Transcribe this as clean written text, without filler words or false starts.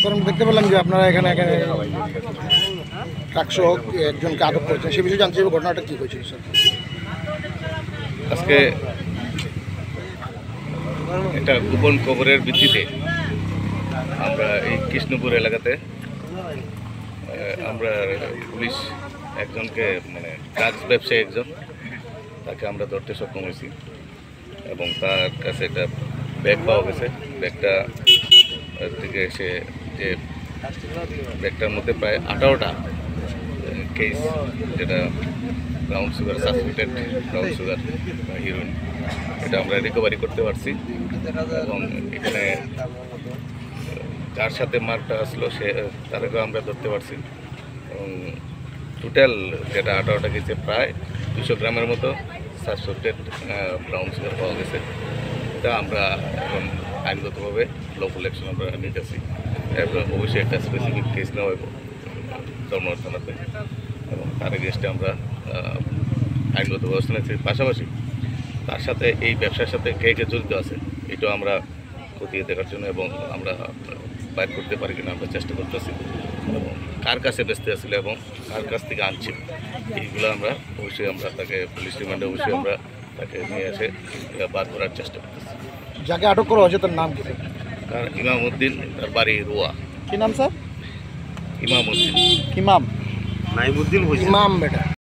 Sir আমরা দেখতে পেলাম যে আপনারা এখানে ট্রাক সহ একজনকে আটক করেছেন, সে বিষয়ে জানতে চাইব ঘটনাটা কী হয়েছিল স্যার। আজকে একটা গোপন খবরের ভিত্তিতে আমরা এই কৃষ্ণপুর এলাকাতে আমরা পুলিশ একজনকে মানে ড্রাগস ব্যবসায়ী একজন তাকে আমরা ধরতে সক্ষম হয়েছি এবং তার কাছে একটা ব্যাগ পাওয়া গেছে। ব্যাগটা থেকে সে যে ব্যাগটার মধ্যে প্রায় 18টা কেস, যেটা brown sugar, suspected brown sugar heroine, এটা আমরা রিকভারি করতে পারছি এবং এখানে যার সাথে মার্কটা আসলো তাদেরকেও আমরা ধরতে পারছি এবং টোটাল যেটা 18টা কেসে প্রায় 200 গ্রামের মতো সাসপেক্টেড ব্রাউন সুগার পাওয়া গেছে। এটা আমরা এখন আইনগতভাবে লফুল অ্যাকশন আমরা নিতেছি। এরপর অবশ্যই একটা স্পেসিফিক কেস নেওয়া হইব ধর্মনগর থানাতে এবং তার এগেইনস্টে আমরা আইনগত ব্যবস্থা নিচ্ছি। পাশাপাশি তার সাথে এই ব্যবসার সাথে কে কে জড়িত আছে এটাও আমরা খতিয়ে দেখার জন্য এবং আমরা বাইর করতে পারি কিনা আমরা চেষ্টা করতেছি এবং কার কাছে বেচতে আসছিল এবং কার কাছ থেকে আনছি এইগুলো আমরা অবশ্যই আমরা তাকে পুলিশ রিমান্ডে অবশ্যই আমরা তাকে নিয়ে এসে বার করার চেষ্টা করতেছি। যাকে আটক করা হয়েছে তার নাম কি? তার ইমামউদ্দিন, তার বাড়ি রোয়া। কি নাম স্যার? ইমামউদ্দিন। ইমাম নাইমুদ্দিন ইমাম বেটা।